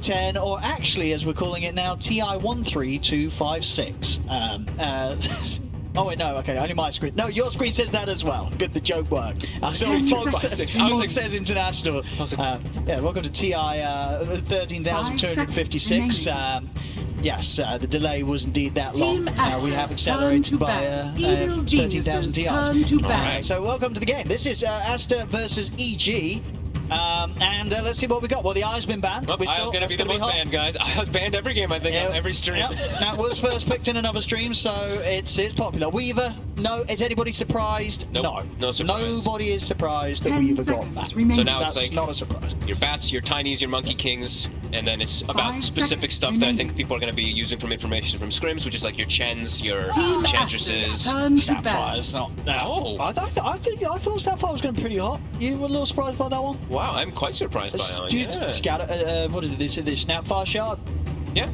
Ti10, or actually, as we're calling it now, Ti13256. Oh wait, no, okay, only my screen. No, your screen says that as well. Good, the joke worked. Sorry, Fog says international. Yeah, welcome to Ti 13,256. Yes, the delay was indeed that long. We have accelerated by 13,000 TIs. Alright, so welcome to the game. This is Aster versus EG. And let's see what we got. Well, the I's been banned. I was going to be the most banned, guys. I was banned every game, I think, on every stream. Yep. That was first picked in another stream, so it's popular. Weaver, no. Is anybody surprised? Nope. No. No surprise. Nobody is surprised that Weaver got that. So now That's it's like not a surprise. Your bats, your tinies, your monkey kings, and then it's about specific stuff that I think people are going to be using from information from scrims, which is like your chens, your enchantresses. Snapfire's not. Oh. I thought Snapfire was going to be pretty hot. You were a little surprised by that one? Wow, I'm quite surprised by that one. Dude, Yeah. Scatter, what is it? This Snapfire shard? Yeah.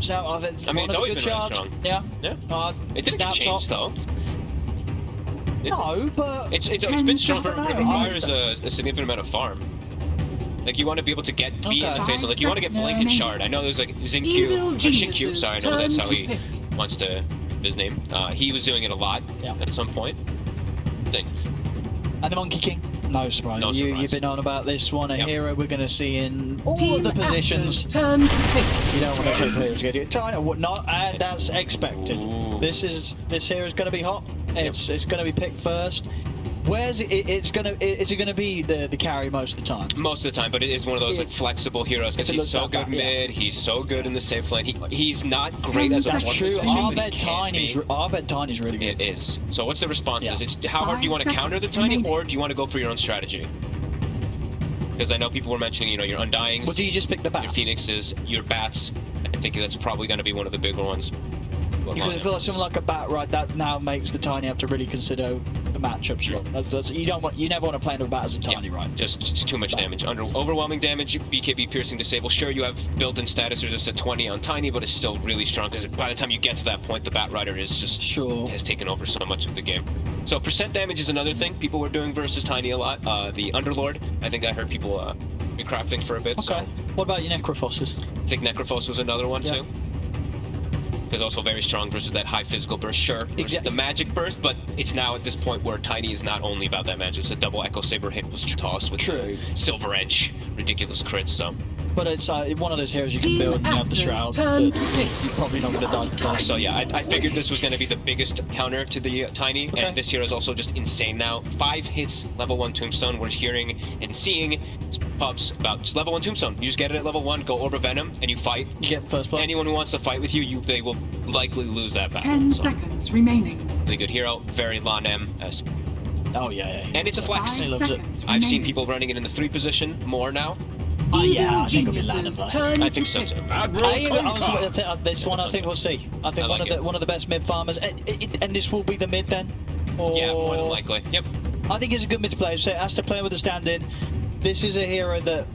I mean, it's always been really strong. Yeah. Yeah. It didn't get changed though. No, but it's been strong for it requires a significant amount of farm. Like you want to be able to get beat in the face. Like you want to get blink and shard. I know there's like Xinkyu. Sorry, I know that's how he wants to his name. He was doing it a lot at some point. And the Monkey King. No surprise. You've been on about this one, a hero we're going to see in all of the positions. You don't want to pick heroes to get China, whatnot, and that's expected. Ooh. This hero is going to be hot. It's going to be picked first. Where's it? Is it going to be the carry most of the time? Most of the time, but it is one of those like flexible heroes because he's so good mid. He's so good in the safe lane. He's not great as a one. That's true. Our bet Tiny's really good. It is. So what's the responses? It's how hard do you want to counter the Tiny, or do you want to go for your own strategy? Because I know people were mentioning, your Undyings. Well, do you just pick the bat? Your Phoenixes, your bats. I think that's probably going to be one of the bigger ones. Because feel like something like a bat, right? That now makes the Tiny have to really consider the matchups. You never want to play into a bat as a Tiny, right? Just too much damage. Under overwhelming damage, BKB piercing disable. Sure, you have built-in status resist at 20 on Tiny, but it's still really strong because by the time you get to that point, the Bat Rider is just has taken over so much of the game. So percent damage is another thing people were doing versus Tiny a lot. The Underlord, I think I heard people be crafting for a bit. Okay. So. What about your Necrophoses? I think Necrophos was another one too. Because also very strong versus that high physical burst, sure. The magic burst, but it's now at this point where Tiny is not only about that magic, it's a double Echo Saber hit was tossed with Silver Edge, ridiculous crits, so. But it's one of those heroes you can build and you have the Shroud, but you're probably not going to die. So yeah, I figured this was going to be the biggest counter to the Tiny, and this hero is also just insane now. 5 hits, level 1 Tombstone. We're hearing and seeing pubs about just level 1 Tombstone. You just get it at level 1, go Orb of Venom, and you fight. You get first blood. Anyone who wants to fight with you, they will likely lose that battle. 10 seconds remaining. Really good hero, very Lanem-esque. Oh yeah. And it's a flex. I've seen people running it in the 3 position more now. Yeah, I think it'll be Lanem. I think so too. This one, I think we'll see. I think one of the best mid farmers, and this will be the mid then. Yeah, more than likely. Yep. I think it's a good mid to play. So Aster playing with the stand-in. This is a hero that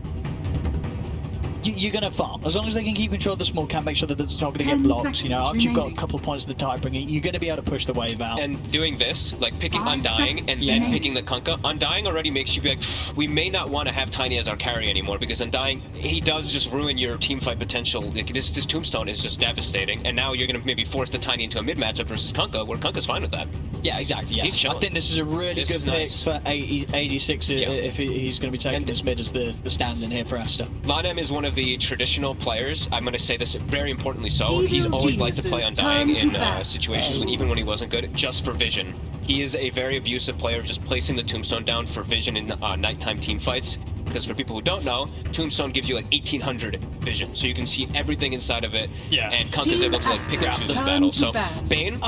you're going to farm. As long as they can keep control of the small camp, make sure that it's not going to get blocked. After you've got a couple of points of the tie bringing, you're going to be able to push the wave out. And doing this, like picking Undying and then picking the Kunkka, Undying already makes you be like, we may not want to have Tiny as our carry anymore because Undying, he does just ruin your team fight potential. Like this Tombstone is just devastating, and now you're going to maybe force the Tiny into a mid matchup versus Kunkka, where Kunkka's fine with that. Yeah, exactly. Yeah, I think this is a really good pick for 86 if he's going to be taking this mid as the stand-in here for Aster. Lanem is one of the traditional players. I'm going to say this very importantly so. He's always liked to play Undying in situations even when he wasn't good, just for vision. He is a very abusive player, just placing the Tombstone down for vision in nighttime team fights. Because for people who don't know, Tombstone gives you like 1800 vision, so you can see everything inside of it. Yeah. And Kunkka's able to like pick and choose the battle. So Bane.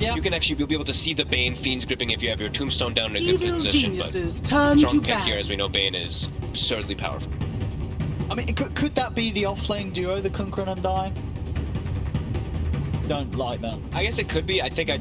You can actually be able to see the Bane Fiend's gripping if you have your Tombstone down in a good position. But strong pick here, as we know, Bane is absurdly powerful. I mean, could that be the off-lane duo, the Kunkka and Undying? Don't like that. I guess it could be. I think I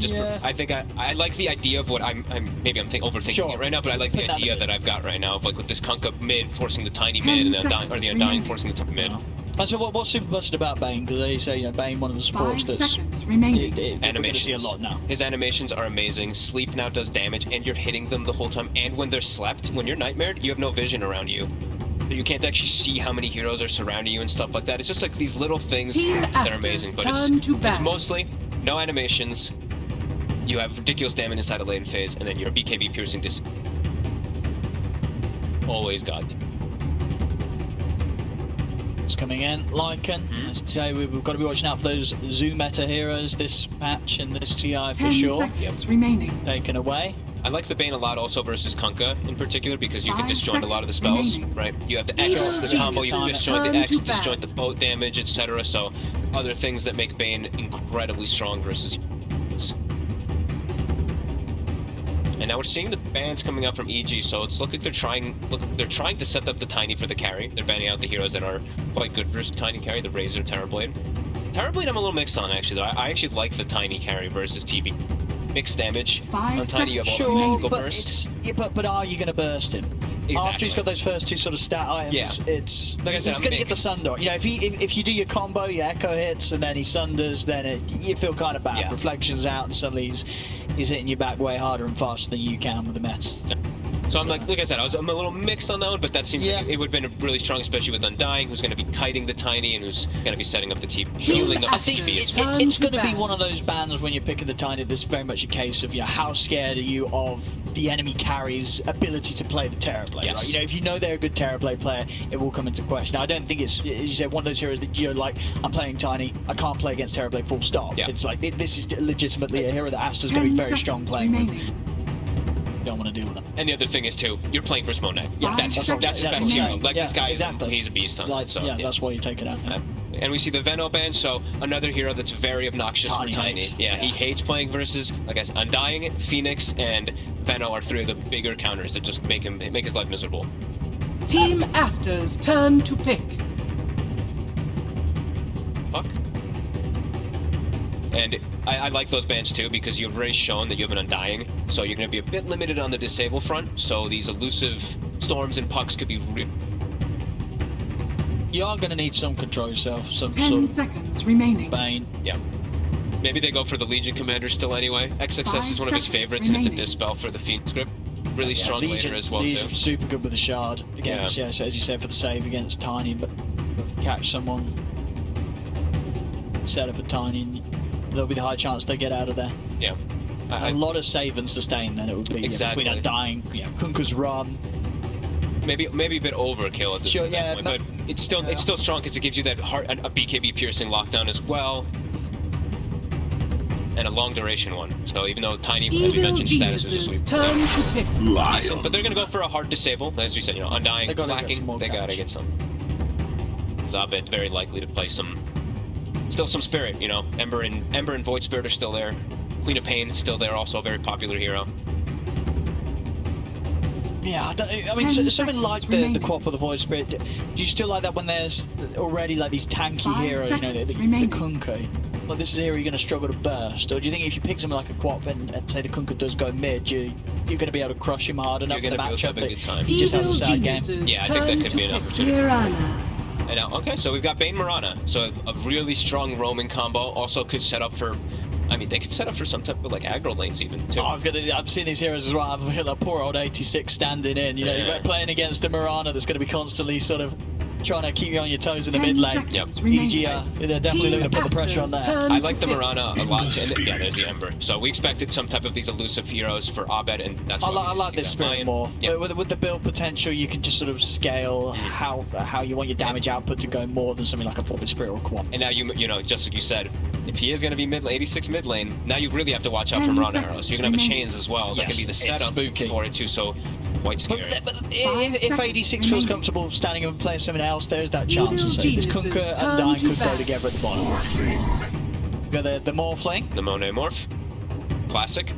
like the idea of what maybe I'm overthinking it right now, but I like the idea that I've got right now of like with this Kunkka mid forcing the Tiny mid and the Undying forcing the mid. And so what's super busted about Bane? Because they say Bane, one of the supports that's animations. See a lot now. His animations are amazing. Sleep now does damage, and you're hitting them the whole time. And when they're slept, when you're nightmared, you have no vision around you. You can't actually see how many heroes are surrounding you and stuff like that. It's just like these little things that are amazing, but it's mostly no animations. You have ridiculous damage inside a lane phase, and then your BKB piercing always got. It's coming in, Lycan. As you say, we've got to be watching out for those Zoo meta heroes this patch and this TI for 10 sure. seconds remaining. Taken away. I like the Bane a lot also versus Kunkka in particular because you can disjoint a lot of the spells, right? You have the X, the combo, you can disjoint the X, disjoint the boat damage, etc. So other things that make Bane incredibly strong versus. And now we're seeing the bans coming out from EG, so it's look like they're trying to set up the Tiny for the carry. They're banning out the heroes that are quite good versus Tiny carry, the Razor, Terrorblade. Terrorblade I'm a little mixed on actually though. I actually like the Tiny carry versus TB. Mixed damage. On Tiny you have all the magical burst. But are you going to burst him? Exactly. After he's got those first two sort of stat items, it's like I said, he's going to get the Sunder. You know, if you do your combo, your Echo hits, and then he Sunders, then you feel kind of bad. Yeah. Reflections out, and suddenly he's hitting you back way harder and faster than you can with the Mets. So I'm like I said, I'm a little mixed on that one, but that seems like it would have been really strong, especially with Undying, who's going to be kiting the Tiny and who's going to be setting up the TP, healing up I the think TP. it's going to be one of those bans when you're picking the Tiny. This is very much a case of, you know, how scared are you of the enemy carry's ability to play the Terrorblade? Yes. Right? You know, if you know they're a good Terrorblade player, it will come into question. I don't think it's, as you said, one of those heroes that you're like, I'm playing Tiny, I can't play against Terrorblade full stop. Yeah. It's like, this is legitimately a hero that Aster's going to be very strong playing with. Don't want to deal with them. And the other thing is too, you're playing for Monet. Yeah, that's his best hero. Like this guy, he's a beast on it. So that's why you take it out. And we see the Veno ban, so another hero that's very obnoxious for Tiny. Yeah, he hates playing versus, like I said, Undying, Phoenix, and Veno are three of the bigger counters that just make his life miserable. Team Aster's turn to pick. Fuck. And I like those bans too because you've already shown that you have an Undying, so you're going to be a bit limited on the disable front. So these elusive storms and pucks could be. You are going to need some control yourself. Some 10 seconds remaining. Bane. Yeah. Maybe they go for the Legion Commander still anyway. XXS is one of his favorites, and it's a dispel for the Phoenix script. Really strong laner as well too. Super good with the shard against, so as you said, for the save against Tiny, but catch someone, set up a Tiny, and there'll be the high chance they get out of there. Yeah. A lot of save and sustain then it would be. Exactly. Between Undying, Kunkka's run. Maybe a bit overkill at this point, but it's still strong because it gives you that a BKB piercing lockdown as well, and a long duration one. So even though Tiny, as we mentioned, status is just decent, but they're gonna go for a hard disable, as you said. You know, Undying, lacking, they gotta get some. Zabit very likely to play still some Spirit. You know, Ember and Void Spirit are still there. Queen of Pain still there, also a very popular hero. Yeah, I mean, something like the Quap or the Void Spirit, do you still like that when there's already like these tanky heroes, you know, the Kunkka? Like, this is a hero you're going to struggle to burst? Or do you think if you pick something like a Quap and say the Kunkka does go mid, you're going to be able to crush him hard enough in the matchup that he just has a side game? Yeah, I think that could be an opportunity. And now, okay, so we've got Bane Mirana, so a really strong roaming combo. Also could set up for, I mean, they could set up for some type of like aggro lanes even too. I've seen these heroes as well. I've hit that poor old 86 standing in. You know, you're playing against a Mirana that's going to be constantly sort of trying to keep you on your toes in the mid lane. Yep. EG, they're definitely looking to put the pressure on there. I like the Mirana a lot. And yeah, there's the Ember. So we expected some type of these elusive heroes for Abed, and that's why I like this Spirit more. Yeah. But with the build potential, you can just sort of scale how you want your damage output to go more than something like a Void Spirit or Quap. And now you know, just like you said, if he is going to be 86 mid lane, now you really have to watch out for Mirana arrows. You're going to have a chains as well. That can be the setup for it too. So quite scary. But if 86 feels comfortable standing and playing something else, there's that chance. So this Kunkka and Dying could go together at the bottom. We've got the Morphling. The Monet Morph. Classic.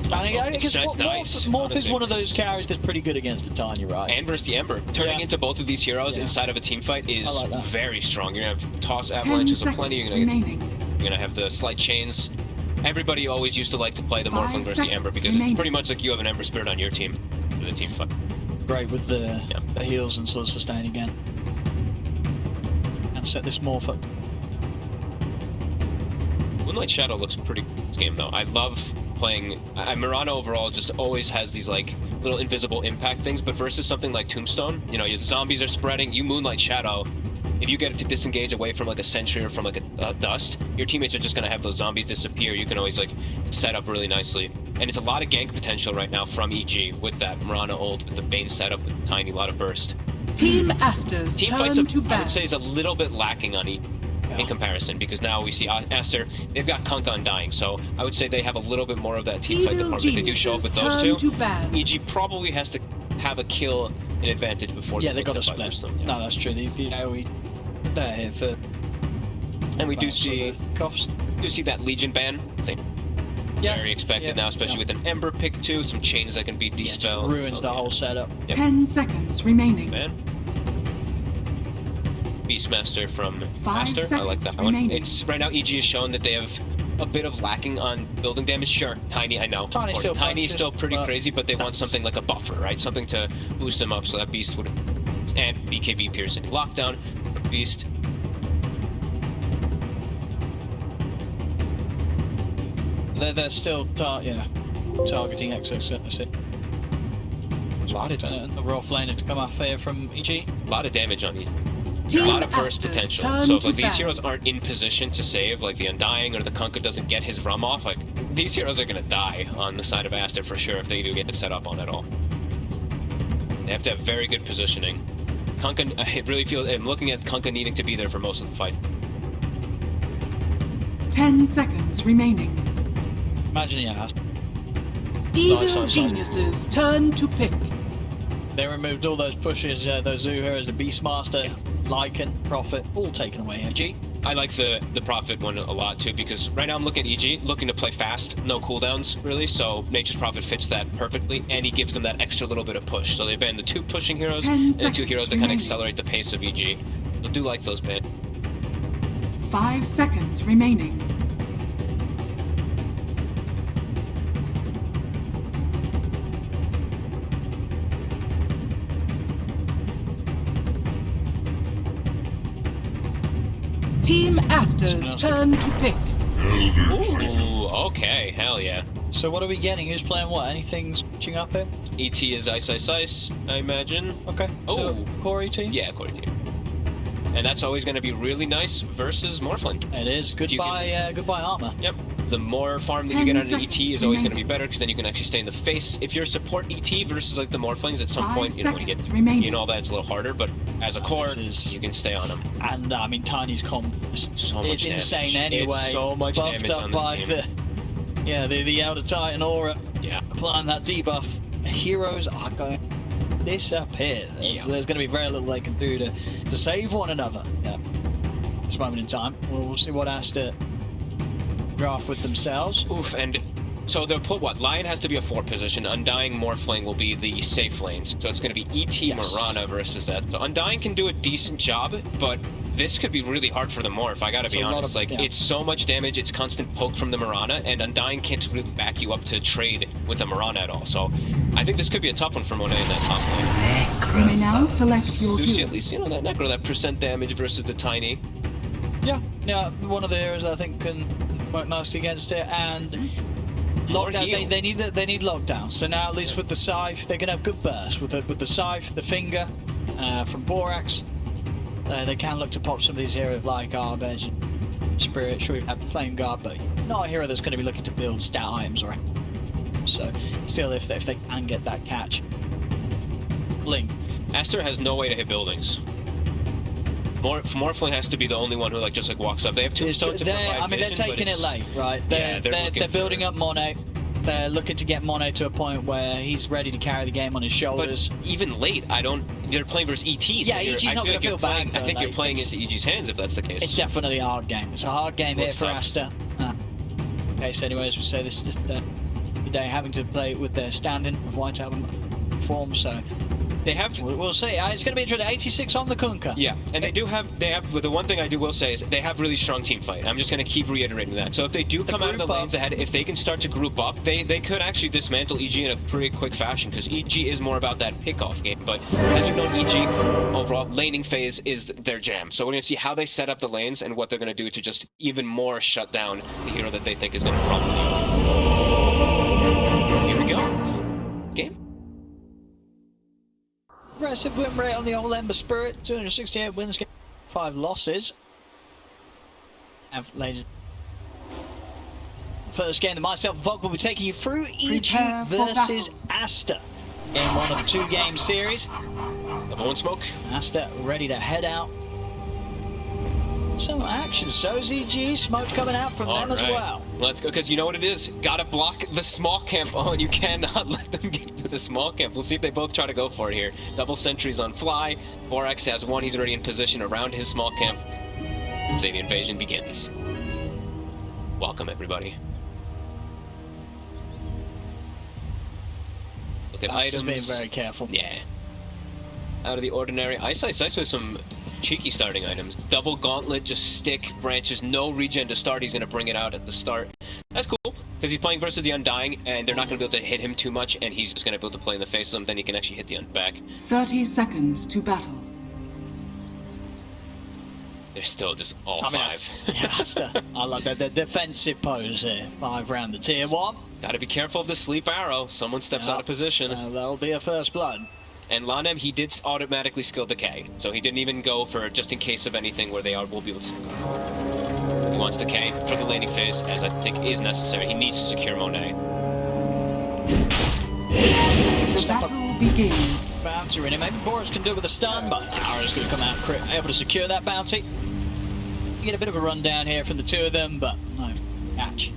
Morph is one of those carries that's pretty good against the Tiny, right? And versus the Ember. Turning into both of these heroes inside of a team fight is very strong. You're going to have Toss Avalanches of plenty. You're going to have the Slight Chains. Everybody always used to like to play the Morphling versus the Ember because it's pretty much like you have an Ember Spirit on your team for the team fight. Great with the heals and sort of sustain again. And set this Morph up. Moonlight Shadow looks pretty good in this game though. I love playing... Mirana overall just always has these, like, little invisible impact things, but versus something like Tombstone, you know, your zombies are spreading, you Moonlight Shadow, if you get it to disengage away from, like, a sentry or from, like, a dust, your teammates are just gonna have those zombies disappear. You can always, like, set up really nicely. And it's a lot of gank potential right now from EG with that Mirana ult, with the Bane setup, with the Tiny, lot of burst. Team Aster's Team turn fights, to I bat. would say, is a little bit lacking on EG. In comparison, because now we see Aster, they've got Kunk Undying, so I would say they have a little bit more of that team fight department. If they do show up with those two, EG probably has to have a kill in advantage before they got to split them. Yeah. No, that's true. The AoE, they're here for... And we do see that Legion ban. I think very expected now, especially with an Ember pick too, some chains that can be dispelled. Ruins the whole setup. 10 seconds remaining. Man. Beastmaster from 5 Aster. I like that remaining. one. It's right now EG has shown that they have a bit of lacking on building damage. Sure, Tiny, I know. Tiny is still pretty crazy, but they want something like a buffer, right? Something to boost them up so that Beast would... And BKB Piercing Lockdown. Beast. They're still targeting Exo. A lot of the raw flaner to come off here from EG. A lot of damage on EG. Team a lot of burst Aster's potential. So if like these heroes aren't in position to save, like the Undying or the Kunkka doesn't get his rum off, like these heroes are gonna die on the side of Aster for sure if they do get set up on at all. They have to have very good positioning. Kunkka, I really feel I'm looking at Kunkka needing to be there for most of the fight. 10 seconds remaining. Imagine Evil Geniuses turn to pick. They removed all those pushes, those Zoo heroes, the Beastmaster, Lycan, Prophet, all taken away. EG. I like the Prophet one a lot too, because right now I'm looking at EG, looking to play fast, no cooldowns really, so Nature's Prophet fits that perfectly, and he gives them that extra little bit of push. So they ban the 2 pushing heroes and the 2 heroes that kind of accelerate the pace of EG. I do like those bans. 5 seconds remaining. Team Aster's turn to pick. Ooh, okay, hell yeah. So what are we getting? Who's playing what? Anything switching up here? ET is Ice, I imagine. Okay. Oh, Core ET? Yeah, Core ET. And that's always going to be really nice versus Morphling. It is. Goodbye armor. Yep. The more farm that you get out of ET is always going to be better, because then you can actually stay in the face. If you're support ET versus like the Morphlings, at some point, you know, when you get all that, it's a little harder. But as a core, you can stay on them. And I mean, Tiny's comp is insane anyway. It's so much buffed damage up on this by team. the Elder Titan aura. Yeah. Applying that debuff. Heroes are going to disappear. There's going to be very little they can do to save one another. Yeah. This moment in time, we'll see what Aster draft with themselves. Oof, and so they'll put what? Lion has to be a 4 position. Undying Morphling will be the safe lanes. So it's going to be ET Mirana versus that. So Undying can do a decent job, but this could be really hard for the Morph, I gotta be honest. It's so much damage, it's constant poke from the Mirana, and Undying can't really back you up to trade with the Mirana at all. So I think this could be a tough one for Monet in that top lane. You may now select your Lucy, at least, you know, that Necro, that percent damage versus the Tiny. Yeah, one of the heroes I think can work nicely against it, and lockdown. They need lockdown. So now at least with the Scythe, they can have good burst with the Scythe, the Finger from Borax. They can look to pop some of these heroes like Arbage, Spirit. Sure, you have the Flame Guard, but not a hero that's going to be looking to build stat items, right? So still, if they can get that catch, Link. Aster has no way to hit buildings. Morphling has to be the only one who just walks up. They have Tombstone to provide vision, they're taking it late, right? They're building up Monet. They're looking to get Monet to a point where he's ready to carry the game on his shoulders. But even late, they're playing versus ET. So yeah, EG's not going to feel bad. I think you're playing into EG's hands if that's the case. It's definitely a hard game. It's a hard game here for Aster. Okay, so anyways, we say this is the day having to play with their stand-in of White Album form, so they have. We'll see. It's going to be interesting. 86 on the Kunkka. Yeah, and they have. But the one thing I will say is they have really strong team fight. I'm just going to keep reiterating that. So if they do come out of the lanes ahead, if they can start to group up, they could actually dismantle EG in a pretty quick fashion, because EG is more about that pick-off game. But as you know, EG overall laning phase is their jam. So we're going to see how they set up the lanes and what they're going to do to just even more shut down the hero that they think is going to run the Aggressive win rate on the old Ember Spirit. 268 wins, 5 losses. Ladies. The first game that myself and Vog will be taking you through, EG versus Aster. Game 1 of the 2-game series. Level 1 smoke. Aster ready to head out. Some action, so's EG. Smoke coming out from them as well. Let's go, because you know what it is. Gotta block the small camp. Oh, and you cannot let them get to the small camp. We'll see if they both try to go for it here. Double sentries on fly. Borax has one. He's already in position around his small camp. Let's say the invasion begins. Welcome, everybody. Look at items. Just being very careful. Yeah. Out of the ordinary. Ice with some cheeky starting items. Double gauntlet, just stick, branches, no regen to start. He's going to bring it out at the start. That's cool, because he's playing versus the Undying, and they're not going to be able to hit him too much, and he's just going to be able to play in the face of them. Then he can actually hit the Undying back. 30 seconds to battle. They're still just all 5. I love that. The defensive pose here. 5 round the tier 1. Got to be careful of the sleep arrow. Someone steps out of position. That'll be a first blood. And Lanem, he did automatically skill decay, so he didn't even go for just in case of anything where they will be able to. He wants decay for the laning phase, as I think is necessary. He needs to secure Monet. The battle begins. Bounty in it. Maybe Boris can do it with a stun, but Ara's going to come out able to secure that bounty. You get a bit of a rundown here from the two of them, but no catch.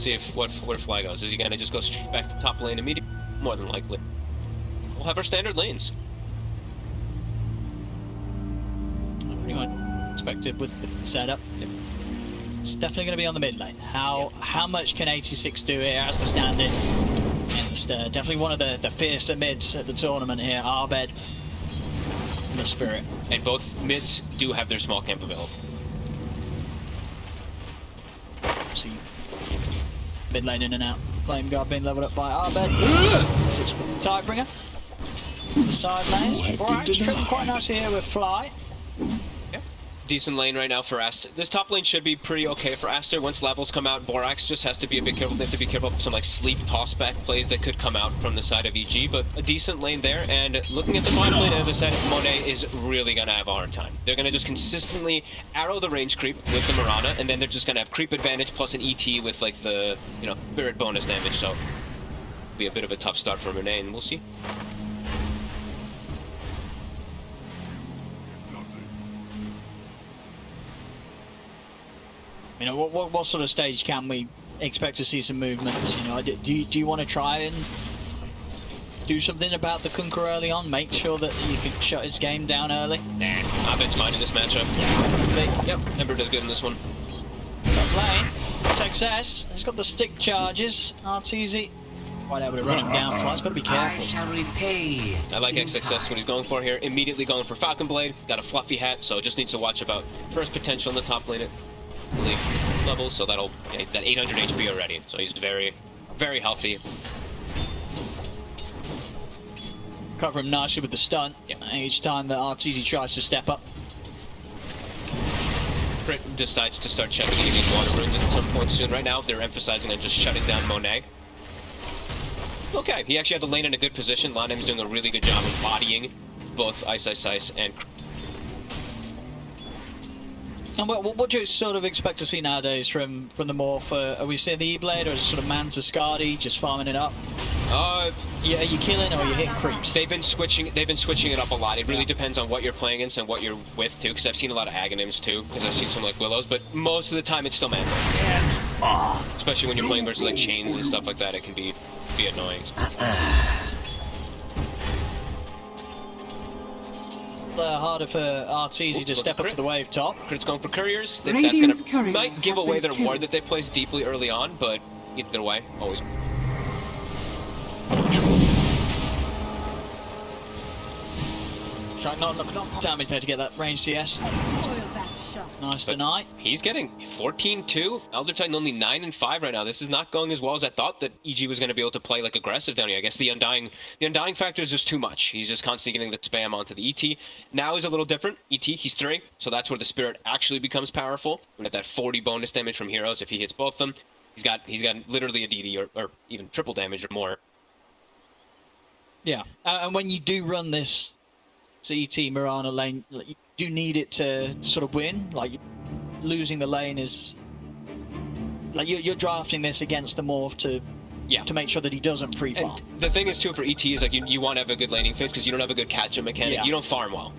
See if where Fly goes. Is he going to just go straight back to top lane immediately? More than likely. We'll have our standard lanes. Pretty much expected with the setup. It's definitely going to be on the mid lane. How much can 86 do here as the stand-in? Definitely one of the fiercer mids at the tournament here. Arbed and the Spirit. And both mids do have their small camp available. See, mid lane in and out. Flame Guard being leveled up by Arbed. 6 with the Tidebringer. The side lanes. Borax tripping quite nicely here with Fly. Yeah. Decent lane right now for Aster. This top lane should be pretty okay for Aster. Once levels come out, Borax just has to be a bit careful. They have to be careful of some like sleep tossback plays that could come out from the side of EG, but a decent lane there. And looking at the bottom lane, as I said, Monet is really going to have a hard time. They're going to just consistently arrow the range creep with the Mirana, and then they're just going to have creep advantage plus an ET with like the, spirit bonus damage. So it'll be a bit of a tough start for Monet, and we'll see. What sort of stage can we expect to see some movements? Do you want to try and do something about the Kunkka early on? Make sure that you can shut his game down early? Nah, Abed's fine in this matchup. Yep, Ember does good in this one. Top lane, success. He's got the stick charges. RTZ quite able to run him down. Fly's got to be careful. I shall repay. I like XXS what he's going for here. Immediately going for Falcon Blade. Got a fluffy hat, so just needs to watch about first potential in the top lane at levels. So that'll he's at 800 HP already. So he's very, very healthy. Cover him nicely with the stun. Yep. Each time that RTZ tries to step up. Crit decides to start checking these water runes at some point soon. Right now, they're emphasizing on just shutting down Monet. Okay, he actually had the lane in a good position. Lanem's doing a really good job of bodying both Ice and... And what do you sort of expect to see nowadays from the Morph? Are we seeing the E-Blade, or is it sort of man to Skadi, just farming it up? Yeah, are you killing or are you hitting creeps? They've been switching it up a lot. It really depends on what you're playing against and what you're with too, because I've seen a lot of Aghanims too, because I've seen some like Willows, but most of the time it's still man. Hands off. Especially when you're playing versus like chains and stuff like that, it can be annoying. Harder for RTZ to step up to the wave top. Crit's going for couriers. Radiant's That's courier might give has away been their ward killed. that they placed deeply early on, but either way, always. Try not damage there to get that range CS. Nice deny. He's getting 14-2. Elder Titan only 9-5 right now. This is not going as well as I thought that EG was going to be able to play like aggressive down here. I guess the Undying factor is just too much. He's just constantly getting the spam onto the ET. Now he's a little different. ET, he's 3, so that's where the Spirit actually becomes powerful. We get that 40 bonus damage from heroes if he hits both of them. He's got literally a DD or even triple damage or more. Yeah, and when you do run this CT Mirana lane, you do need it to sort of win. Like, losing the lane is like you're drafting this against the Morph to make sure that he doesn't free farm. And the thing is too for ET is like you want to have a good laning phase because you don't have a good catch-up mechanic. Yeah. You don't farm well.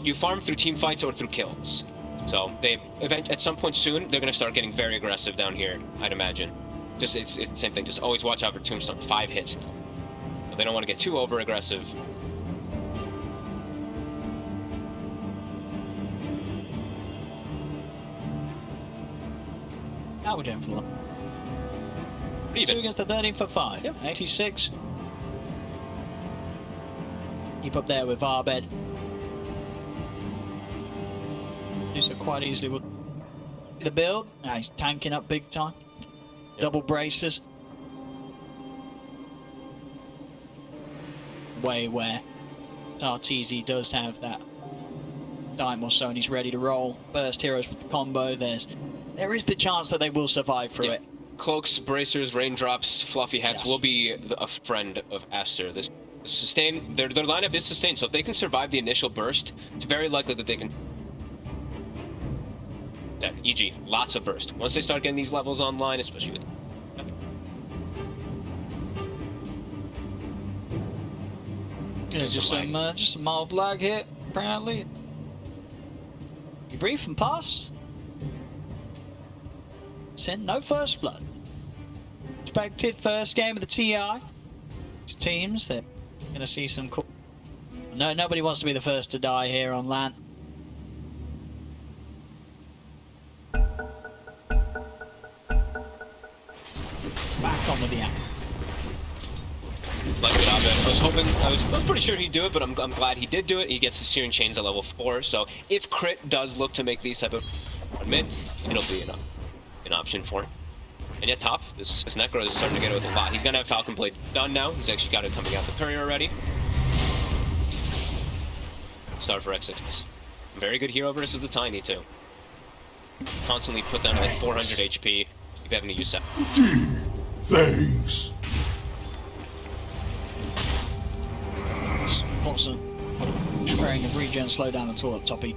You farm through team fights or through kills. So at some point soon they're gonna start getting very aggressive down here. I'd imagine. Just it's the same thing. Just always watch out for Tombstone. 5 hits. But they don't want to get too over aggressive. How we doing for that? Even. 2 against the 13 for 5. Yep. 86. Keep up there with Arbed. Do so quite easily with the build. Now he's tanking up big time. Yep. Double braces. Way where Ti10 does have that time or so and he's ready to roll. Burst heroes with the combo. There is the chance that they will survive through it. Cloaks, bracers, raindrops, fluffy hats will be a friend of Aster. This sustain their lineup is sustained, so if they can survive the initial burst, it's very likely that they can. E.g., lots of burst. Once they start getting these levels online, especially with. Yeah, just a mild lag here, apparently. You brief and pass. Sin, no first blood. Expected first game of the TI. These teams, they're gonna see some cool. No, nobody wants to be the first to die here on land. Back on with the act. Like Abed, I was pretty sure he'd do it, but I'm glad he did do it. He gets the Searing Chains at level 4, so if Crit does look to make these type of mid, it'll be an option for him. And yet top, this Necro is starting to get away with a lot. He's gonna have Falcon Blade done now. He's actually got it coming out the courier already. Start for X6. Very good hero versus the Tiny too. Constantly put down like 400 HP. Keep having to use that. Thanks. Constant spraying of regen slowdown at all up toppy.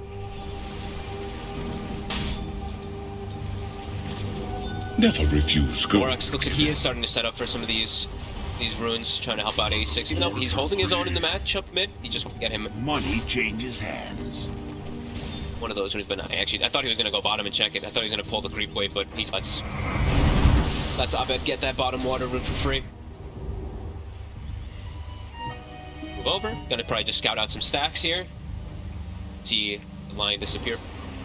Never refuse good. Gorax looks like he is starting to set up for some of these runes, trying to help out 86. Even though he's holding his own in the match up mid, he just won't get him. Money changes hands. One of those runes, but actually, I thought he was going to go bottom and check it. I thought he was going to pull the creep wave, but he lets Abed get that bottom water rune for free. Move over. Gonna probably just scout out some stacks here. See the line disappear.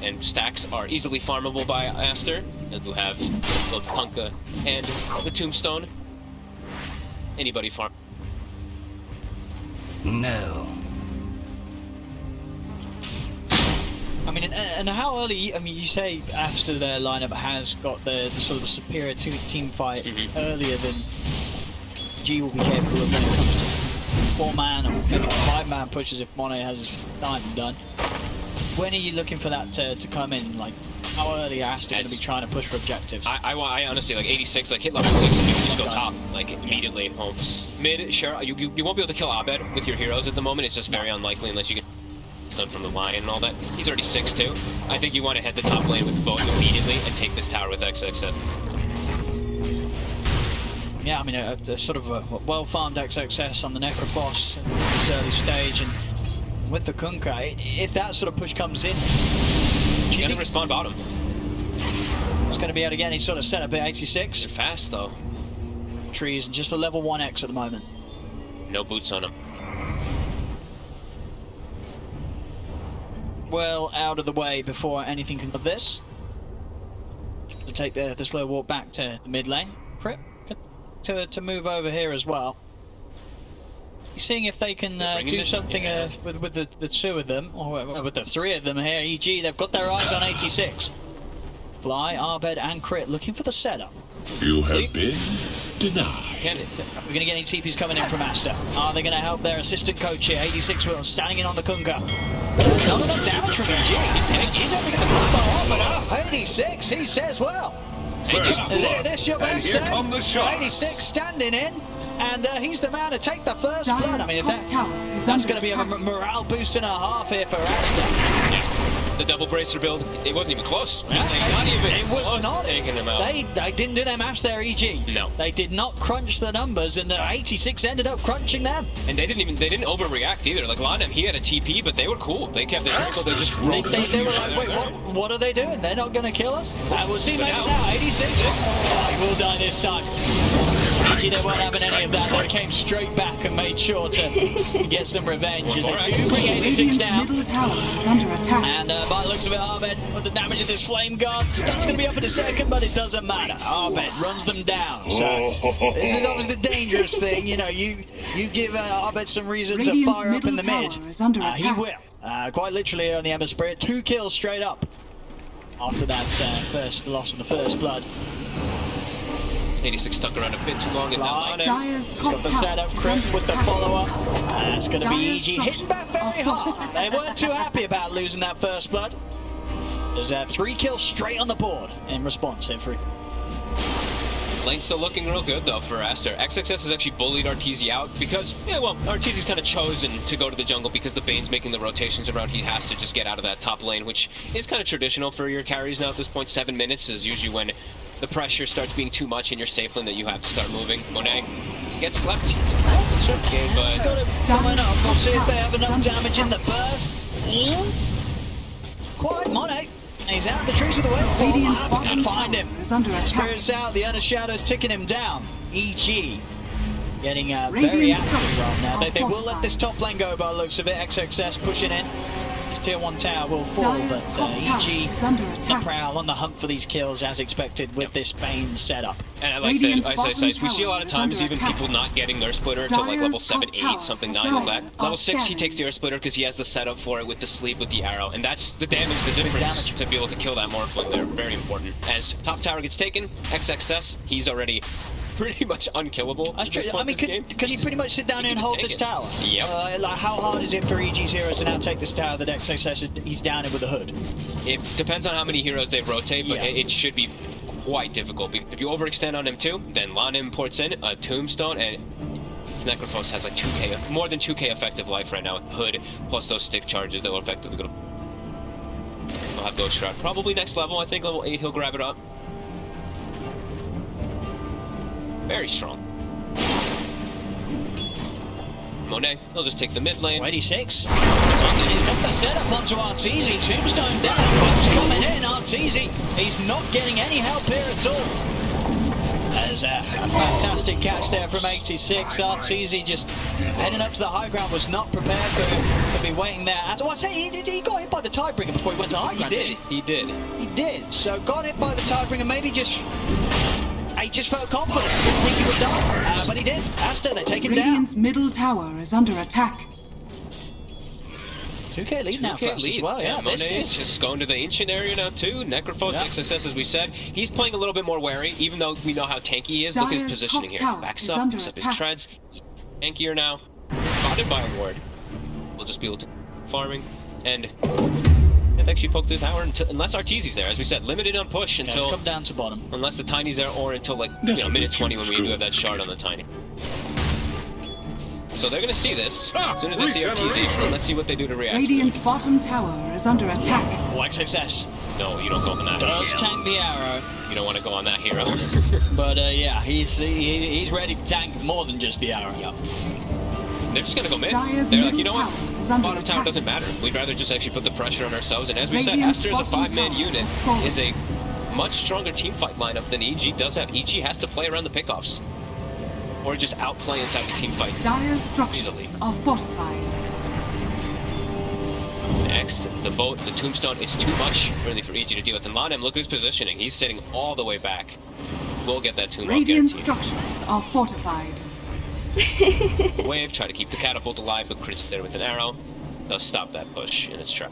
And stacks are easily farmable by Aster, as we have both Kunkka and the Tombstone. Anybody farm? No. I mean, and how early? I mean, you say Aster their lineup has got the sort of the superior team fight earlier than G will be capable of when it comes to 4-man or maybe 5-man pushes if Monet has his diamond done. When are you looking for that to come in? Like, how early are Aster going to be trying to push for objectives? I honestly, like 86, like hit level 6 and you can just go top, like immediately. Mid, sure, you won't be able to kill Abed with your heroes at the moment. It's just very unlikely unless you get stun from the line and all that. He's already 6 too. I think you want to head the top lane with both immediately and take this tower with XXX. Yeah, I mean, a sort of a well-farmed XXS on the Necroboss at this early stage, and with the Kunkka, if that sort of push comes in, He's gonna respond bottom. It's going to be able to get any sort of setup at 86. They're fast though. Trees and just a level 1X at the moment. No boots on him. Well out of the way before anything can do this. To take the slow walk back to the mid lane. Crit to move over here as well. Seeing if they can do something with the 2 of them, or with the 3 of them here. E.g., they've got their eyes on 86. Fly, Arbed, and Crit looking for the setup. You have been denied. We're going to get any TPs coming in from Aster. Are they going to help their assistant coach here? 86 will standing in on the Kunkka. Not enough damage from E.g. He's having the combo on, but 86, he says, well, is this your best day? 86 standing in. and he's the man to take the first blood. I mean, that's going to be a morale boost and a half here for Aster. Yes, the double bracer build, it wasn't even close. Yeah, not even it was close not. To taking him out. They didn't do their maths there, EG. No. They did not crunch the numbers, and 86 ended up crunching them. And they didn't overreact either. Like Lanem, he had a TP, but they were cool. They kept their ankle, they just rolled it. They were like, wait, what are they doing? They're not going to kill us? We'll see maybe now, 86. He will die this time. EG, they weren't having any of that. They came straight back and made sure to get some revenge as they do bring 86 down. Middle tower is under attack. And by the looks of it, Arbed, with the damage of this flame guard, stun's going to be up in a second, but it doesn't matter. Arbed runs them down. So this is obviously the dangerous thing. You know, you give Arbed some reason to fire up in the mid. He will. Quite literally on the Ember Spirit. 2 kills straight up after that first loss of the first blood. 86 stuck around a bit too long. Dire's top got the setup crit with the follow-up. It's going to be EG hitting back very hard. They weren't too happy about losing that first blood. There's 3 kills straight on the board in response here for Lane's still looking real good though for Aster. XXS has actually bullied Arteezy out because, Arteezy's kind of chosen to go to the jungle because the Bane's making the rotations around. He has to just get out of that top lane, which is kind of traditional for your carries now at this point. 7 minutes is usually when the pressure starts being too much in your safe lane that you have to start moving. Monet gets slept. He's game, but coming up. We'll see if they have enough damage in the burst. Quite Monet. He's out of the trees with the wave. Radiant's bottom Find him. is under attack. Spirits out. The Inner Shadow's ticking him down. EG getting very active right now. They will let this top lane go by the looks of it. XXS pushing in. His tier 1 tower will fall, Dire's but EG under the attack. prowl on the hunt for these kills as expected with this Bane setup. And I like that, we see a lot of times even people not getting their splitter until like level 7, 8, something 9 like that. Level 6 he takes the air splitter because he has the setup for it with the sleeve, with the arrow, and that's the damage, the difference to be able to kill that Morphling there. Very important. As top tower gets taken, XXS, he's already pretty much unkillable. That's true. I mean, can you pretty much sit down here and hold this tower? Yep. Like, how hard is it for EG's heroes to now take this tower that XXS he's down in with the hood? It depends on how many heroes they rotate, but it should be quite difficult. If you overextend on him too, then Lanem ports in a Tombstone, and its Necrophos has like 2k, more than 2k effective life right now with hood, plus those stick charges that will effectively go to... He'll have Ghost Shroud. Probably next level, I think level 8 he'll grab it up. Very strong. Monet, he'll just take the mid lane. 86. He's got the setup onto Arteezy. Tombstone down. Bugs coming in. Arteezy, he's not getting any help here at all. There's a fantastic catch there from 86. Arteezy just heading up to the high ground, was not prepared for him to be waiting there. As I say, he got hit by the Tidebringer before he went to high ground. He did. He did. So got hit by the Tidebringer, maybe just... He just felt confident. Didn't think he would die, but he did. Aster, they take him down. Radiant's middle tower is under attack. 2k lead now for us as well. Yeah, Monet is just going to the ancient area now too. Necrophos, XSS, as we said, he's playing a little bit more wary, even though we know how tanky he is. Look at his positioning here. Backs up, picks up his treads. Tankier now. Spotted by a ward. We'll just be able to farming and actually poke through the tower unless Arteezy's there. As we said, limited on push until come down to bottom. Unless the Tiny's there, or until like minute 20 when we do have that shard on the Tiny. So they're gonna see this as soon as they see Arteezy, and let's see what they do to react. Radiant's bottom tower is under attack. Like success. No, you don't go on that. Does tank the arrow. You don't want to go on that hero. But yeah, he's ready to tank more than just the arrow. Yep. They're just gonna go mid. They're like, you know what? Bottom tower doesn't matter. We'd rather just actually put the pressure on ourselves. And as we said, Aster is a 5-man unit, is a much stronger teamfight lineup than EG does have. EG has to play around the pickoffs, or just outplay inside the teamfight. Dire's structures are fortified. Next, the boat, the Tombstone, it's too much really for EG to deal with. And Lanem, look at his positioning. He's sitting all the way back. We'll get that tomb. Radiant structures are fortified. Wave, try to keep the catapult alive, but crits there with an arrow. They'll stop that push in its trap.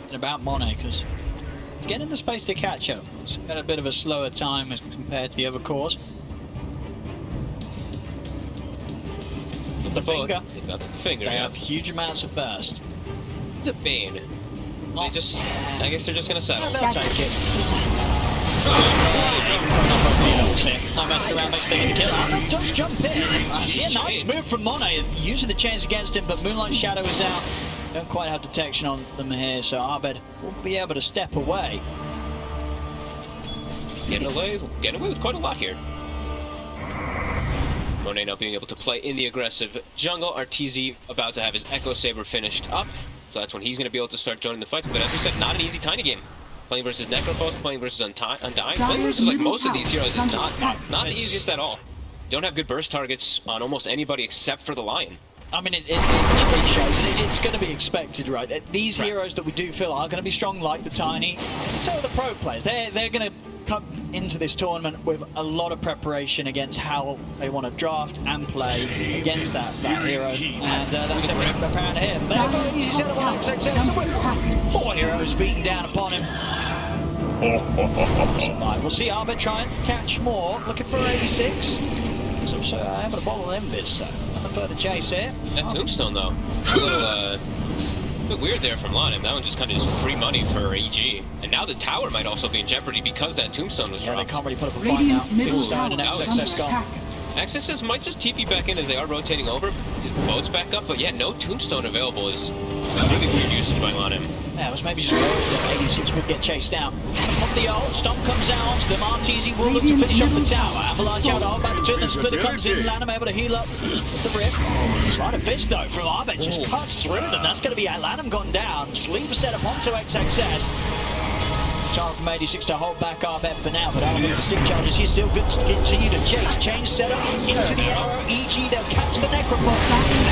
And about Monet, because it's getting the space to catch up. It's got a bit of a slower time as compared to the other cores. With the finger. They got the finger. They have huge amounts of burst. The Bane. They just, I guess they're just gonna settle. They'll take it. Not messing around, makes the kill. Ahmed does jump in. Yeah, nice move from Monet. Using the chains against him, but Moonlight Shadow is out. Don't quite have detection on them here, so Abed will be able to step away. Getting away with quite a lot here. Monet now being able to play in the aggressive jungle. RTZ about to have his Echo Saber finished up, so that's when he's going to be able to start joining the fights. But as we said, not an easy Tiny game. Playing versus Necrophos, playing versus Undying, playing versus like most of these heroes is not the easiest at all. You don't have good burst targets on almost anybody except for the Lion. I mean, it shows, and it's going to be expected, right? These heroes that we do feel are going to be strong, like the Tiny, so are the pro players. They're going to come into this tournament with a lot of preparation against how they want to draft and play against that hero, and that's definitely apparent here. Four heroes beating down upon him. We'll see Arbit try and catch more, looking for 86. So I have a bottle of Envis, so nothing further chase here. That Tombstone, though, a bit weird there from Lanem. That one just kind of just free money for EG. And now the tower might also be in jeopardy because that Tombstone was dropped. They can't really put up a fight now. Tombstone and XXS gone. XXS might just TP back in as they are rotating over. His boat's back up, but yeah, no Tombstone available is really weird usage by Lanem. Yeah, it was maybe just worried that 86 would get chased out. Pop the ult, Stomp comes out, the Martizi will look to finish off the tower. Avalanche out, all back to the splitter comes in, Lanham able to heal up the rift. Slight of fist though from Arbet, just cuts through them. That's going to be Lanham gone down. Sleeper set up onto XXS. Time from 86 to hold back Arbet for now, but Alan with the stick charges, he's still good to continue to chase. Change setup into the arrow. EG, they'll catch the Necrophos.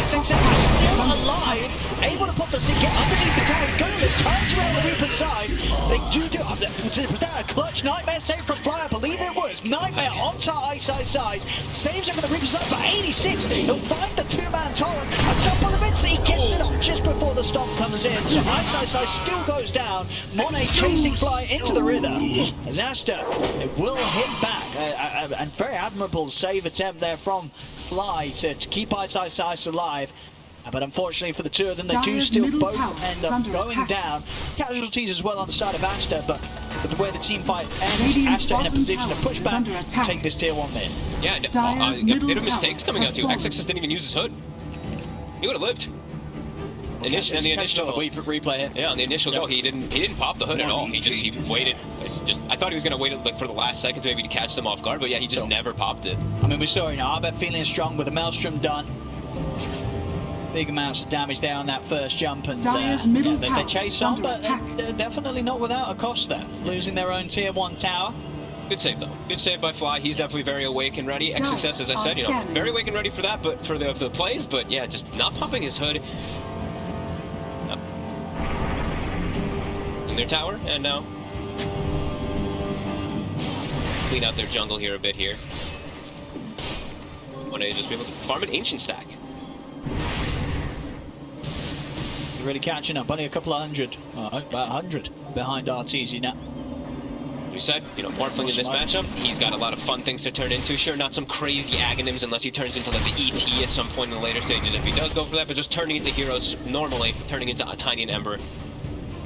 XXS is still alive, able to put the stick, get underneath the tower. He's going to turns around the Reaper's side. They do. Was that a clutch Nightmare save from Fly? I believe it was. Nightmare onto Ice Size. Saves it from the Reaper's side for 86. He'll find the two-man torrent. A couple of hits, he gets it off just before the Stomp comes in. So Ice Size still goes down. Monet chasing Fly into the River. As Aster, it will hit back. And very admirable save attempt there from Fly to keep Ice Size alive. But unfortunately for the two of them, they do still both end up going down. Casualties as well on the side of Aster, but with the way the team fight ends, Aster in a position to push back and take this tier 1 mid. Yeah, a bit of mistakes coming out too. XXS didn't even use his hood. He would have lived. The initial replay it. Yeah, on the initial go, he didn't pop the hood at all. He waited. I thought he was gonna wait like for the last second maybe to catch them off guard, but yeah, he just never popped it. I mean, we saw Arbet feeling strong with the Maelstrom done. Big amounts of damage there on that first jump, and they chase on, but definitely not without a cost there. Losing their own tier 1 tower. Good save though. Good save by Fly. He's definitely very awake and ready. XXS, as I said, very awake and ready for that, but for the plays. But yeah, just not popping his hood. In their tower, and now clean out their jungle here a bit here. Want to just be able to farm an ancient stack. Really catching up, only a couple of hundred, about 100 behind RTZ now. We said, Morphling in this matchup, he's got a lot of fun things to turn into. Sure, not some crazy agonyms unless he turns into like the ET at some point in the later stages if he does go for that, but just turning into heroes normally, turning into a Tiny and Ember,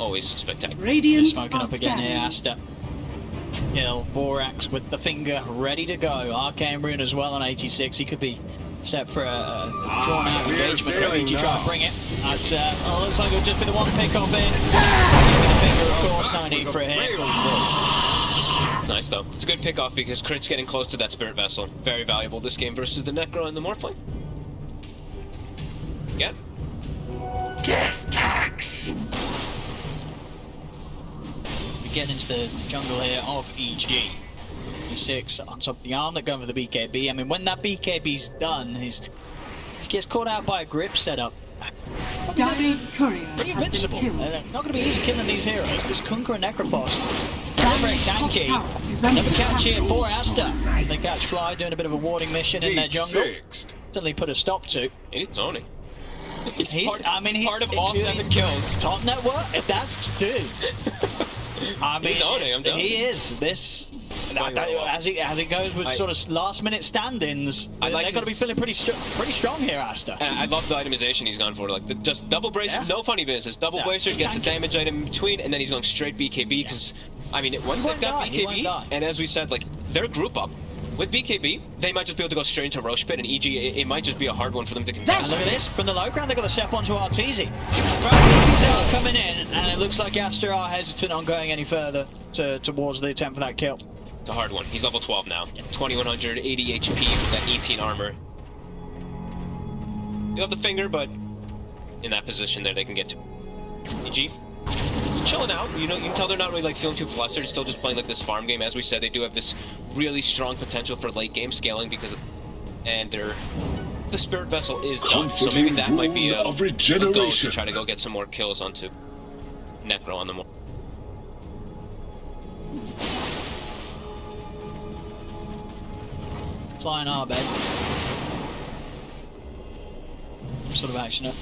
always spectacular. Radiant smoking up again here, Aster. Hill, Borax with the finger ready to go. Arcane Rune as well on 86. He could be set for a drawn-out engagement. Ready to try and bring it. Looks like it'll just be the one pick-off in. Taking the finger, of course, no need for a hit. Nice though. It's a good pick-off because Crit's getting close to that Spirit Vessel. Very valuable this game versus the Necro and the Morphling. Again. Death tax. We get into the jungle here of EG. 6 on top of the arm, they're going for the BKB. I mean, when that BKB's done, he gets caught out by a grip setup. Dyer's courier pretty has invincible. been killed. Not going to be easy killing these heroes. This Kunkka and Necrophos, very tanky. Never catch here for Aster. They catch Fly doing a bit of a warding mission in their jungle. Suddenly put a stop to. He's Tony. He's part of all 7 kills. Top network. That's dude. I mean, he's owning, I'm telling you. He is. as it goes with sort of last-minute stand-ins, they've got to be feeling pretty strong here, Aster. And I love the itemization he's gone for. Like just double bracer, no funny business. Double bracer gets a damage item in between, and then he's going straight BKB because, I mean, once they've got BKB, and as we said, like they're a group up. With BKB, they might just be able to go straight into Roche Pit, and EG, it might just be a hard one for them to contest. Look at this, from the low ground, they've got the step onto Arteezy. Are coming in, and it looks like Aster are hesitant on going any further towards the attempt for that kill. It's a hard one. He's level 12 now. 2100, 80 HP with that 18 armor. You have the finger, but in that position there, they can get to EG. Chilling out, you know, you can tell they're not really like feeling too flustered, still just playing like this farm game. As we said, they do have this really strong potential for late game scaling because of, and the Spirit Vessel is done, so maybe that might be a goal to try to go get some more kills onto Necro on the more. Flying our bed. Sort of action up.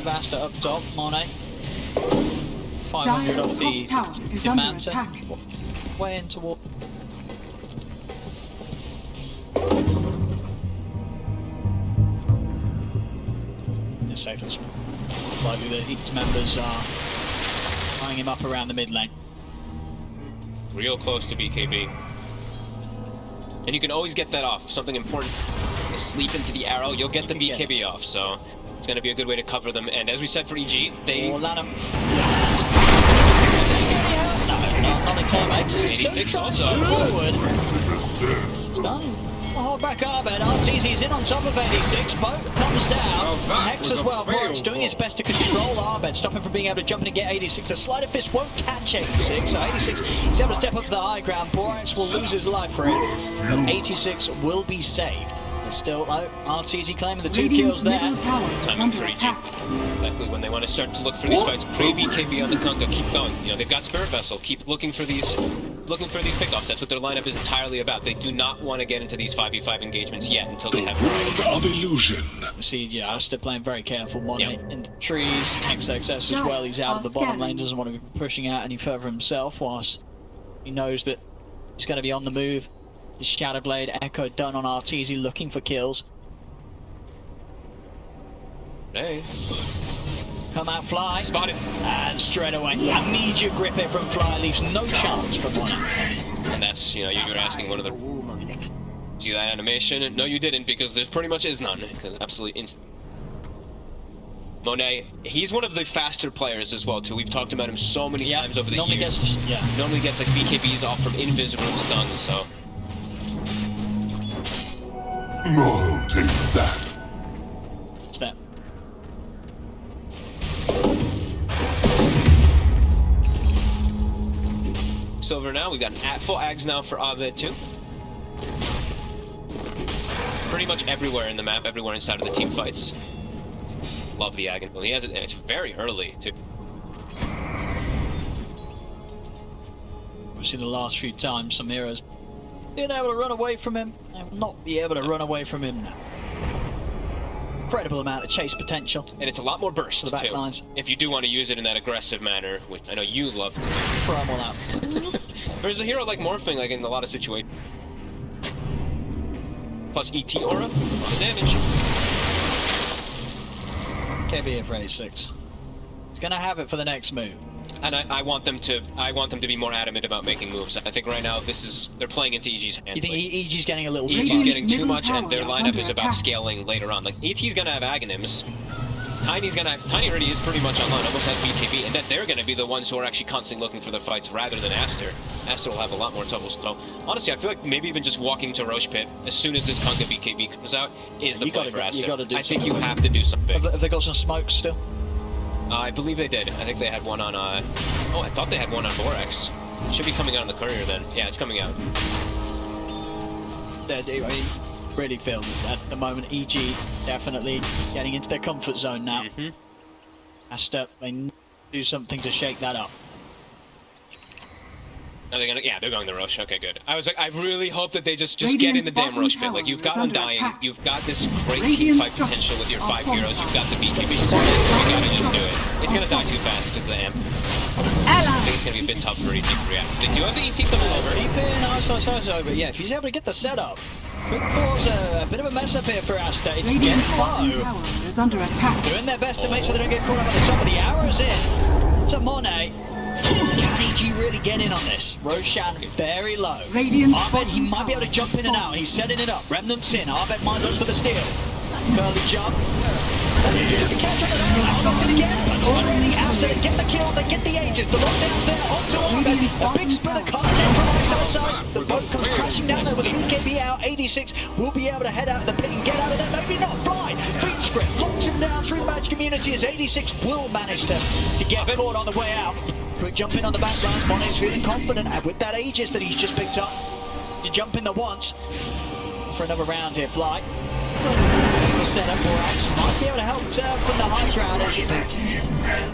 Aster up top, Monet. 500 off the tower is under attack. Way in toward. It's safe as likely that each members are tying him up around the mid lane. Real close to BKB. And you can always get that off. Something important is sleep into the arrow. You'll get the BKB off, so it's going to be a good way to cover them. And as we said for EG, they... Not in time, 86 also. Forward. It's done. We'll hold back Arbed. Arteezy's in on top of 86. Boat comes down. Hex as well. Borax doing his best to control Arbed, stop him from being able to jump in and get 86. The Sleight of Fist won't catch 86, so 86 is able to step up to the high ground. Borax will lose his life for it, but 86 will be saved. Still though, Arteezy claiming the 2 kills there. Time for EG. Exactly when they want to start to look for these fights. Pre-BKB on the Kunga, keep going. You know, they've got Spirit Vessel, keep looking for these pickoffs. That's what their lineup is entirely about. They do not want to get into these 5v5 engagements yet until they have of illusion. We see Aster playing very careful, Monet in the trees, XXS as well. He's out of the bottom lane, doesn't want to be pushing out any further himself, whilst he knows that he's going to be on the move. The Shadow Blade Echo done on Arteezy, looking for kills. Hey. Come out, Fly. Spotted. And straight away, immediate grip it from Fly, leaves no chance for one. And that's, you know, you were asking one of the... See that animation? No, you didn't, because there pretty much is none. Because absolutely instant. Monet, he's one of the faster players as well, too. We've talked about him so many times over the years. Normally gets like BKBs off from invisible stuns, so... Oh, take that. Step. Silver now, we've got full Ags now for Aved too. Pretty much everywhere in the map, everywhere inside of the team fights. Love the Ag, well, he has it, it's very early too. We've seen the last few times some heroes being able to run away from him, and will not be able to run away from him now. Incredible amount of chase potential. And it's a lot more burst, the back lines. If you do want to use it in that aggressive manner, which I know you love to do. Throw them all out. There's a hero like Morphing, like in a lot of situations. Plus ET Aura, the damage. KB here for 86. He's gonna have it for the next move. And I want them to be more adamant about making moves. I think right now they're playing into EG's hands. You think EG's getting a little EG's getting too much, and their lineup is about scaling later on. Like ET's gonna have Aghanims, Tiny already is pretty much online, almost has BKB, and then they're gonna be the ones who are actually constantly looking for their fights rather than Aster. Aster will have a lot more trouble. So honestly, I feel like maybe even just walking to Roche Pit as soon as this Kunga BKB comes out is the play for Aster. I think you have to do something. Have they got some smokes still? I believe they did. I think they had one on, oh, I thought they had one on Borax. It should be coming out on the courier then. Yeah, it's coming out. I mean, really feel that at the moment, EG definitely getting into their comfort zone now. Aster, they need to do something to shake that up. Are they gonna? Yeah, they're going the Rosh. Okay, good. I was like, I really hope that they just get in the damn Rosh pit. Like, you've got Undying, you've got this great team fight potential with your 5 heroes, you've got the BKB support, you gotta just do it. It's gonna die too fast because of the amp. I think it's gonna be a bit tough for EG to react. They do have the ET coming over. TP over. Yeah, if he's able to get the setup. Quick pause, a bit of a mess up here for Aster. It's getting low. Is under attack. Doing their best to make sure they don't get caught up at the top of the arrows in. To Monet. Can EG really get in on this? Roshan very low. Arbed, he might be able to jump in and out. He's setting it up. Remnant's in. Arbed might look for the steal. Curly jump. Catch on the line. Again. Already Aster, they get the kill, they get the Aegis. The lockdown's there. Onto Arbed. A big splitter comes in from outside. The boat comes crashing down there with the BKB out. 86 will be able to head out of the pit and get out of there. Maybe not. Fly. Fiend script locks him down through the match community as 86 will manage to get caught on the way out. Quick jump in on the back lines. Monet's feeling confident, and with that Aegis that he's just picked up, to jump in the once for another round here. Fly. Set up for Axe. Might be able to help from the high ground.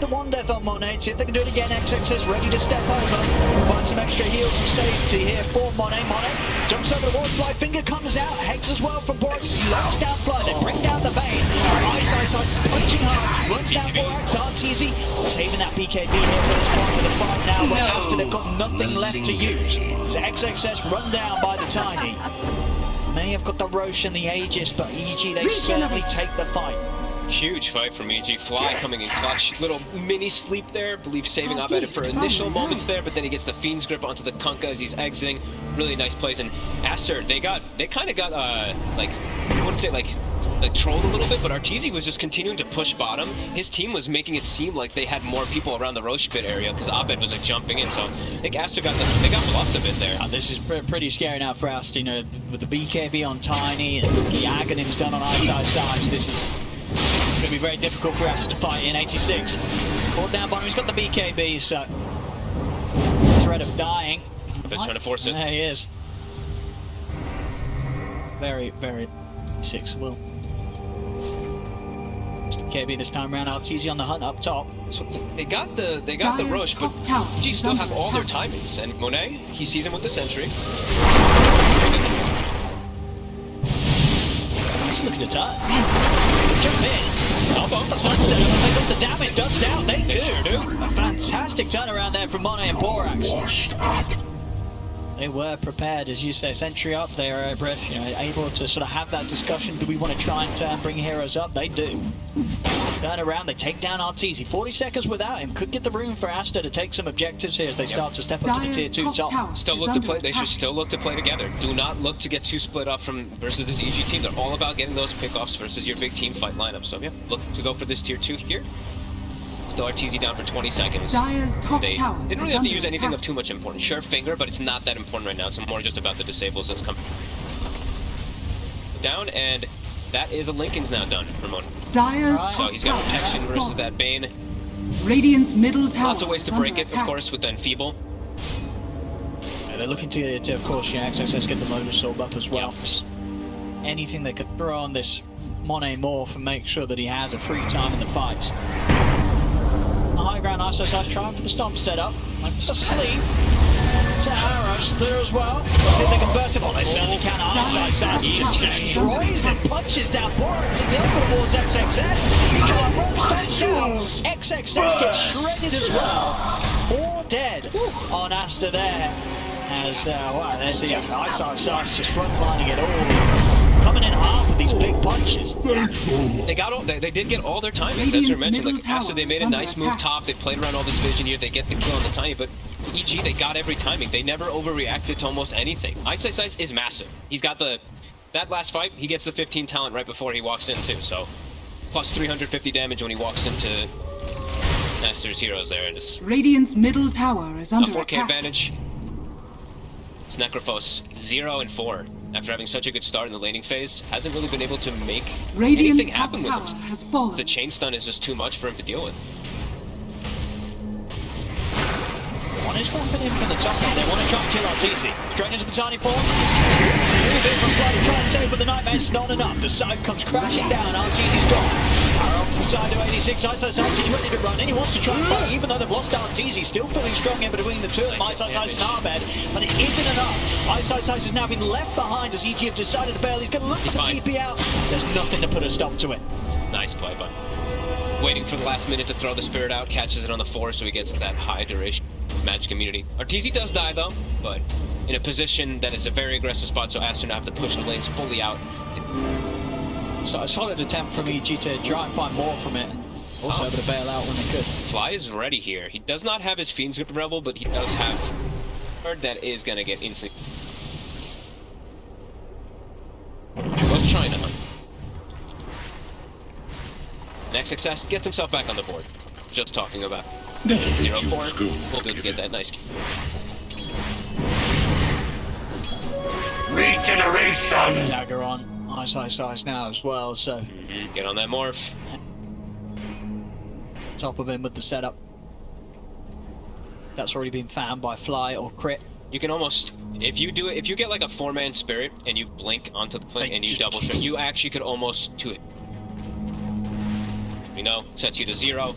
The one death on Monet. See if they can do it again. XXS ready to step over. Find some extra heals and safety here for Monet. Monet jumps over the wall. Fly finger comes out. Hex as well from Borax. He locks down Fly. They bring down the Bane. Ice punching hard. Runs down Borax. Easy. Saving that BKB here for this point of the fight now. But Aster, they've got nothing left to use. So XXS run down by the Tiny. May have got the Rosh and the Aegis, but EG, they certainly take the fight. Huge fight from EG. Fly coming in clutch. Little mini sleep there. Believe saving up at it for initial moments there, but then he gets the Fiend's grip onto the Kunkka as he's exiting. Really nice plays. And Aster, they kind of got, like, I wouldn't say like trolled a little bit, but Arteezy was just continuing to push bottom. His team was making it seem like they had more people around the Rosh pit area because Abed was like jumping in. So I think Aster got bluffed a bit there. This is pretty scary now for Aster, you know, with the BKB on Tiny and the Aghanim's done on Ice. This is going to be very difficult for Aster to fight in. 86 caught down bottom. He's got the BKB, so threat of dying. Abed's trying to force it. There he is. Very 6 will. KB this time around. Arteezy on the hunt up top. So they got the Rosh, but EG still have all their timings. And Monet, he sees him with the Sentry. Let's look at the time. Jump in. Elbow. That's not set up. They got the damage. Dust down. They do. A fantastic turnaround there from Monet and Borax. They were prepared, as you say, Sentry up. They are able to sort of have that discussion. Do we want to try and bring heroes up? They do. Turn around, they take down Arteezy. 40 seconds without him. Could get the room for Aster to take some objectives here as they start to step up to the tier 2 top. Still look to play. They should still look to play together. Do not look to get too split up from versus this EG team. They're all about getting those pickoffs versus your big team fight lineup. So yeah, look to go for this tier 2 here. Still Arteezy down for 20 seconds. They didn't really have to use anything of too much importance. Sure, finger, but it's not that important right now. It's more just about the disables that's coming down, and that is a Lincoln's now done for Mon. So he's got protection versus that Bane. Radiant's middle tower. Lots of ways to break it, of course, with the Enfeeble. They're looking to of course, XXS get the Lotus Orb up as well. Anything they could throw on this Monet Morph and make sure that he has a free time in the fights. High ground, Ice trying for the stomp setup. Like asleep. To Arrow, Splitter as well. See if they can burst him. Oh, they certainly can. Ice he just destroys and punches down Borax in the elbow towards XXS. XXS gets shredded as well. 4 dead on Aster there. As, wow, there's the Ice just frontlining it all. Coming in hard with these big punches. They did get all their timings, as you mentioned. Like Aster, they made a nice move top. They played around all this vision here. They get the kill on the Tiny, but EG, they got every timing. They never overreacted to almost anything. Ice is massive. He's got that last fight. He gets the 15 talent right before he walks in too. So plus 350 damage when he walks into Aster's heroes there. And it's Radiant's middle tower is under a 4K attack. advantage. It's Necrophos 0 and 4. After having such a good start in the laning phase, hasn't really been able to make anything happen with him. Has fallen. The chain stun is just too much for him to deal with. One is ramping in from the top lane. They want to try and kill Arteezy. Straight into the Tiny form. Moving from Fly to try and save, but the Nightmare's not enough. The side comes crashing down. Arteezy's gone. Arrow left side of 86. Ice, he's ready to run in. He wants to try and fight, even though they've lost Arteezy. Still feeling strong in between the two of them, Ice and Arbed, but it isn't enough. Ice has now been left behind as EG have decided to bail. He's going to look for the TP out. There's nothing to put a stop to it. Nice play, but waiting for the last minute to throw the Spirit out, catches it on the 4, so he gets that high duration magic immunity. Arteezy does die though, but in a position that is a very aggressive spot, so Aster now have to push the lanes fully out. So a solid attempt from EG to try and find more from it, and also able to bail out when they could. Fly is ready here. He does not have his Fiend's Grip Rebel, but he does have a card that is going to get instantly. Was trying to hunt. Next success gets himself back on the board. Just talking about 0-4. We'll be able to get that nice kill. Regeneration! Dagger on. Ice now as well, so get on that morph. Top of him with the setup. That's already been found by Fly or Crit. You can almost, if you do it, if you get like a 4-man Spirit and you blink onto the flank and you double shot, you actually could almost 2-hit. You know, sets you to 0.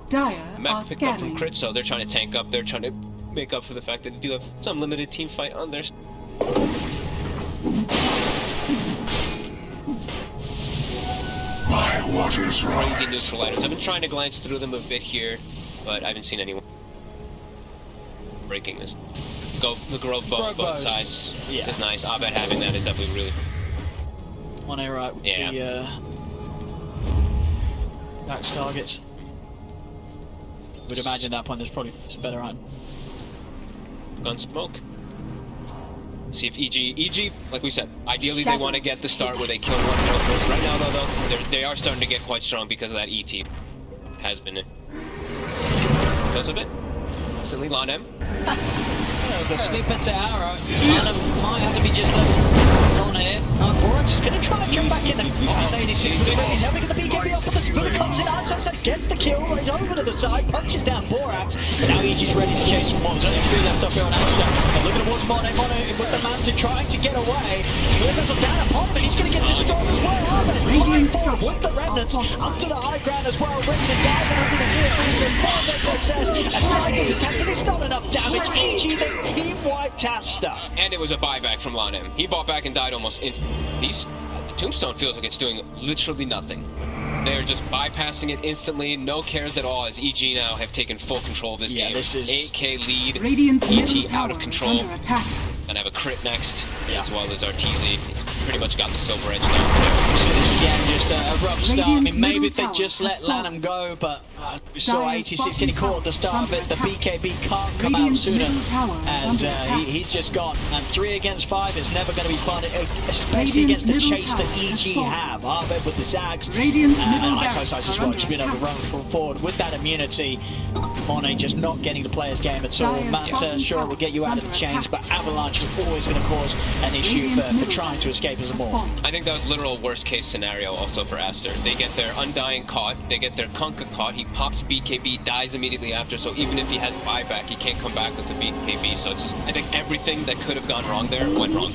Dire Mech are picked up from scanning. Crit, so they're trying to tank up. They're trying to make up for the fact that they do have some limited team fight on their. My waters Crazy rise. neutral items. I've been trying to glance through them a bit here, but I haven't seen anyone breaking this. The Grove Bow both sides is nice. Abed having that is definitely really. On A right with the max targets. Would imagine at that point there's probably some better item. Gun smoke. See if EG, like we said, ideally they want to get the start where they kill one hero first. Right now though, they are starting to get quite strong because of that ET. Has been because of it. Instantly Lanem. The sleep into arrow. Lanem might have to be just left on here. Borax is going to try and jump back in the 86. He's having the BKB off, but the Spirit comes in. Ice gets the kill. He's over to the side, punches down Borax. And now EG's ready to chase from one. There's only 3 left up here on Aster. And looking towards Mono with the Manta trying to get away. Delivers him down upon him, and he's going to get destroyed as well. Flying forward with the Remnants up to the high ground as well. Ready to dive into the DFS. Further success. As Tigers attempted, it's not enough damage. EG, they team wiped Aster. And it was a buyback from Lanem. He bought back and died almost instantly. The Tombstone feels like it's doing literally nothing. They're just bypassing it instantly, no cares at all, as EG now have taken full control of this game. This is 8k lead, Radiant's middle ET out of tower control, is under attack. and have a crit next, as well as Arteezy. Pretty much got the silver edge down. Again, just a rough start. I mean, maybe if they middle just tower let has Lanham go, but we saw Dire's 86 getting bottom caught at the start of tower it. The is under BKB can't come out Radiant's sooner, middle tower is as under attack. he's just gone. And 3 against 5 is never going to be fun, especially against the Radiant's chase that middle EG tower have. Arbed with the Zags, Radiant's middle Ice barracks as are well. under Just been able to attack. run forward with that immunity. Monet just not getting the player's game at all. Dire's Manta, bottom sure, tower will get you is out of under the chains, attack. but Avalanche is always going to cause an issue Radiant's for middle trying to escape as a more. I think that was literal worst case scenario also for Aster. They get their Undying caught, they get their Kunkka caught, he pops BKB, dies immediately after, so even if he has buyback, he can't come back with the BKB, so it's just, I think everything that could have gone wrong there went wrong.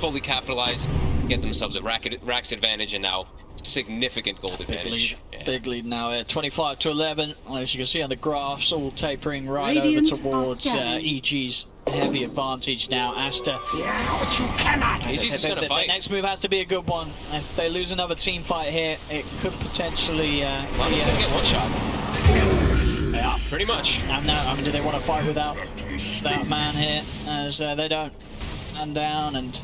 Fully capitalized, get themselves a Rax advantage, and now significant gold advantage. Big lead now at 25 to 11. As you can see on the graphs, all tapering right Radiant over towards are scanning. EG's heavy advantage now. Aster. But you cannot. He's just gonna The fight. next move has to be a good one. If they lose another team fight here, it could potentially Well, he's gonna get one shot. Yeah, Pretty much. and now, I mean, do they want to fight without that man here? As they don't stand down, and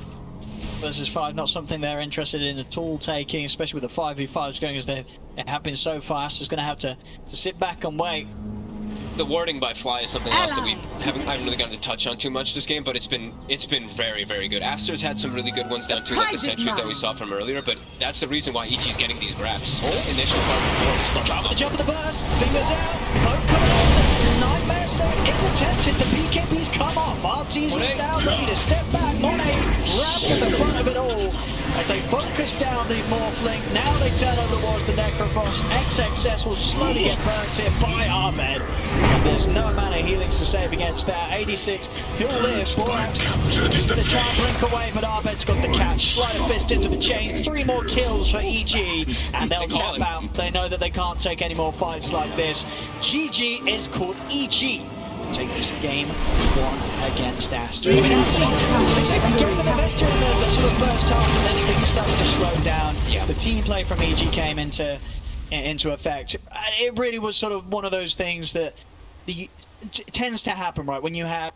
versus 5, not something they're interested in at all taking, especially with the 5v5s going as they have been so fast. It's going to have to sit back and wait. The warding by Fly is something else that we haven't really gotten to touch on too much this game, but it's been very, very good. Aster's had some really good ones down too, like the sentries that we saw from earlier, but that's the reason why EG's getting these grabs. Initial part before Drop the jump of the burst, fingers out, poke coming on, the nightmare set is attempted, the BKB He's come off. RT's now ready to step back. Monet grabbed to the front of it all. As they focus down the Morphling, now they turn over towards the Necrofrost. XXS will slowly get burnt here by Ahmed. And there's no amount of healings to save against that. 86, he'll live. Borax is going to try and blink away, but Ahmed's got the catch. Slide a fist into the chains. 3 more kills for EG, and they'll tap out. They know that they can't take any more fights like this. GG is called EG. Take this game 1 against Aster. I mean, Aster, they were getting the best during the sort of first half, and then things started to slow down. Yeah. The team play from EG came into effect. It really was sort of one of those things that tends to happen, right? When you have